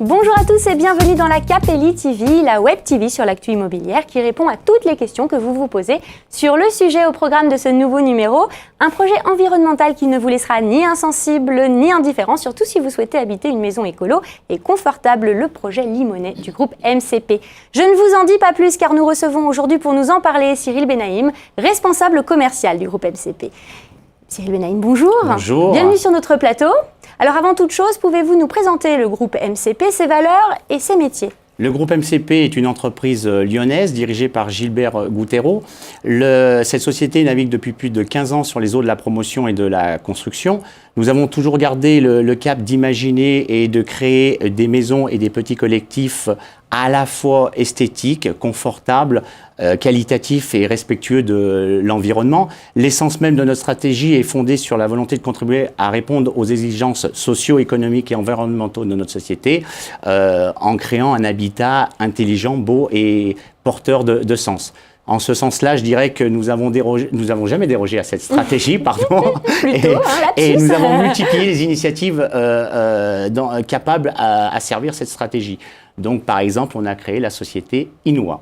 Bonjour à tous et bienvenue dans la Capelli TV, la web TV sur l'actu immobilière qui répond à toutes les questions que vous vous posez sur le sujet au programme de ce nouveau numéro. Un projet environnemental qui ne vous laissera ni insensible ni indifférent, surtout si vous souhaitez habiter une maison écolo et confortable, le projet Limonest du groupe MCP. Je ne vous en dis pas plus car nous recevons aujourd'hui pour nous en parler Cyril Benaïm, responsable commercial du groupe MCP. Cyril Benaïm, bonjour. Bonjour. Bienvenue sur notre plateau. Alors avant toute chose, pouvez-vous nous présenter le groupe MCP, ses valeurs et ses métiers ? Le groupe MCP est une entreprise lyonnaise dirigée par Gilbert Gouttereau. Cette société navigue depuis plus de 15 ans sur les eaux de la promotion et de la construction. Nous avons toujours gardé le cap d'imaginer et de créer des maisons et des petits collectifs à la fois esthétiques, confortables, qualitatifs et respectueux de l'environnement. L'essence même de notre stratégie est fondée sur la volonté de contribuer à répondre aux exigences socio-économiques et environnementaux de notre société en créant un habitat intelligent, beau et porteur de sens. En ce sens-là, je dirais que nous avons jamais dérogé à cette stratégie, pardon. Et nous avons multiplié les initiatives capables à servir cette stratégie. Donc, par exemple, on a créé la société Inua.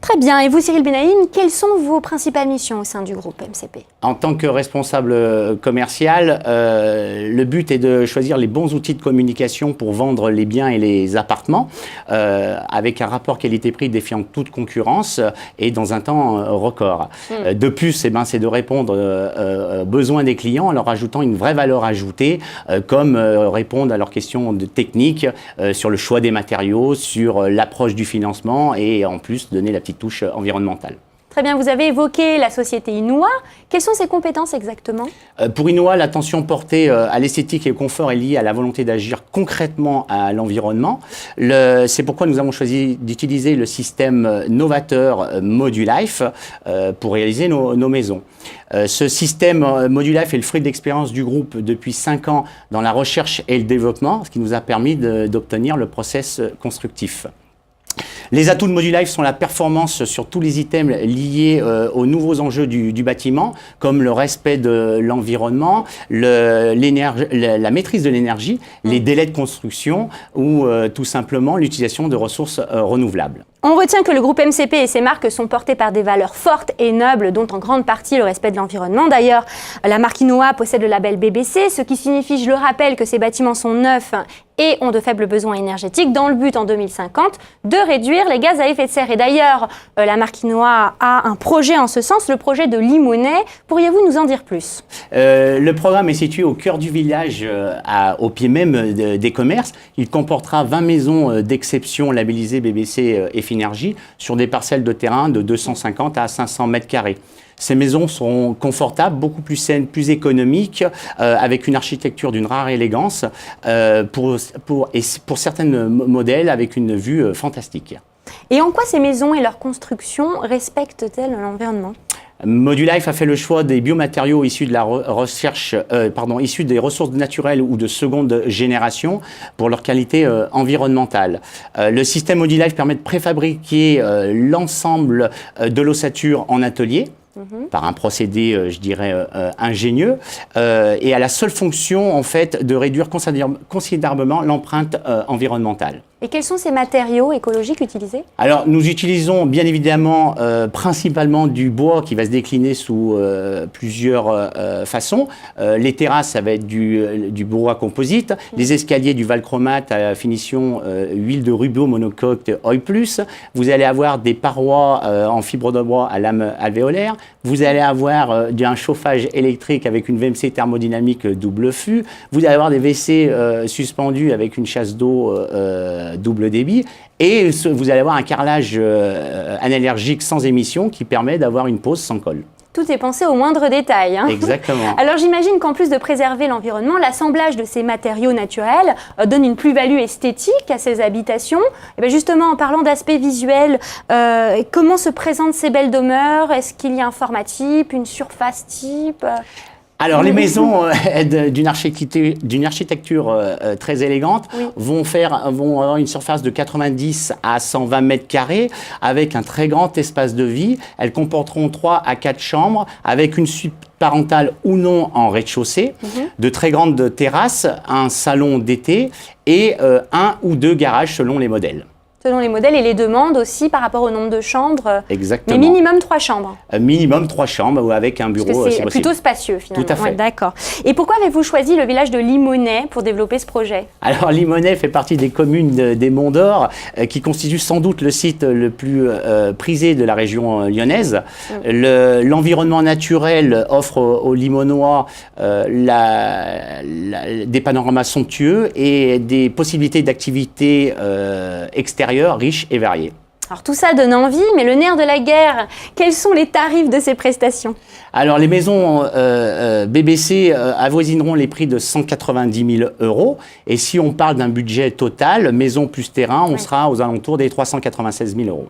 Très bien. Et vous, Cyril Benaïm, quelles sont vos principales missions au sein du groupe MCP ? En tant que responsable commercial, le but est de choisir les bons outils de communication pour vendre les biens et les appartements avec un rapport qualité-prix défiant toute concurrence et dans un temps record. De plus, c'est de répondre aux besoins des clients en leur ajoutant une vraie valeur ajoutée, comme répondre à leurs questions techniques sur le choix des matériaux, sur l'approche du financement et en plus donner la petite touche environnementale. Très bien, vous avez évoqué la société Inua. Quelles sont ses compétences exactement ? Pour Inua, l'attention portée à l'esthétique et au confort est liée à la volonté d'agir concrètement à l'environnement. C'est pourquoi nous avons choisi d'utiliser le système novateur Modulife pour réaliser nos maisons. Ce système Modulife est le fruit d'expérience du groupe depuis 5 ans dans la recherche et le développement, ce qui nous a permis d'obtenir le process constructif. Les atouts de Modulife sont la performance sur tous les items liés aux nouveaux enjeux du bâtiment, comme le respect de l'environnement, la maîtrise de l'énergie, les délais de construction ou tout simplement l'utilisation de ressources renouvelables. On retient que le groupe MCP et ses marques sont portés par des valeurs fortes et nobles, dont en grande partie le respect de l'environnement. D'ailleurs, la marque Inua possède le label BBC, ce qui signifie, je le rappelle, que ces bâtiments sont neufs et ont de faibles besoins énergétiques, dans le but en 2050 de réduire les gaz à effet de serre. Et d'ailleurs, la marque Inua a un projet en ce sens, le projet de Limonest. Pourriez-vous nous en dire plus ? Le programme est situé au cœur du village, au pied même des commerces. Il comportera 20 maisons d'exception labellisées BBC et Énergie sur des parcelles de terrain de 250 à 500 mètres carrés. Ces maisons sont confortables, beaucoup plus saines, plus économiques, avec une architecture d'une rare élégance, pour certains modèles avec une vue fantastique. Et en quoi ces maisons et leur construction respectent-elles l'environnement ? Modulife a fait le choix des biomatériaux issus de la issus des ressources naturelles ou de seconde génération pour leur qualité environnementale. Le système Modulife permet de préfabriquer l'ensemble de l'ossature en atelier. Par un procédé, je dirais, ingénieux, et a la seule fonction, en fait, de réduire considérablement l'empreinte environnementale. Et quels sont ces matériaux écologiques utilisés ? Alors, nous utilisons bien évidemment principalement du bois qui va se décliner sous plusieurs façons. Les terrasses, ça va être du bois composite. Les escaliers, du valchromate à finition huile de rubéo monocoque Oil Plus. Vous allez avoir des parois en fibre de bois à lame alvéolaire. Vous allez avoir un chauffage électrique avec une VMC thermodynamique double fût. Vous allez avoir des WC suspendus avec une chasse d'eau double débit, et vous allez avoir un carrelage analergique sans émission qui permet d'avoir une pose sans colle. Tout est pensé au moindre détail. Hein. Exactement. Alors j'imagine qu'en plus de préserver l'environnement, l'assemblage de ces matériaux naturels donne une plus-value esthétique à ces habitations. Et bien justement, en parlant d'aspect visuel, comment se présentent ces belles demeures ? Est-ce qu'il y a un format type, une surface type ? Alors, les maisons d'une architecture très élégante vont avoir une surface de 90 à 120 mètres carrés avec un très grand espace de vie. Elles comporteront 3 à 4 chambres avec une suite parentale ou non en rez-de-chaussée, de très grandes terrasses, un salon d'été et 1 ou 2 garages selon les modèles. Selon les modèles et les demandes aussi par rapport au nombre de chambres. Exactement. Mais minimum 3 chambres. Minimum 3 chambres avec un bureau. Parce que c'est plutôt spacieux finalement. Tout à fait. Ouais, d'accord. Et pourquoi avez-vous choisi le village de Limonest pour développer ce projet? Alors Limonest fait partie des communes des Monts d'Or qui constitue sans doute le site le plus prisé de la région lyonnaise. L'environnement naturel offre aux Limonois des panoramas somptueux et des possibilités d'activités extérieures riches et variées. Alors tout ça donne envie, mais le nerf de la guerre, quels sont les tarifs de ces prestations? Alors les maisons BBC avoisineront les prix de 190 000 €. Et si on parle d'un budget total, maison plus terrain, on sera aux alentours des 396 000 €.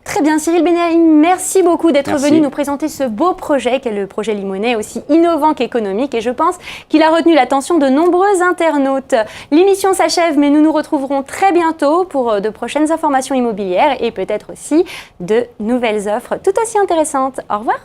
Très bien, Cyril Benahim, merci beaucoup d'être venu nous présenter ce beau projet qu'est le projet Limonest, aussi innovant qu'économique, et je pense qu'il a retenu l'attention de nombreux internautes. L'émission s'achève, mais nous nous retrouverons très bientôt pour de prochaines informations immobilières et peut-être aussi de nouvelles offres tout aussi intéressantes. Au revoir.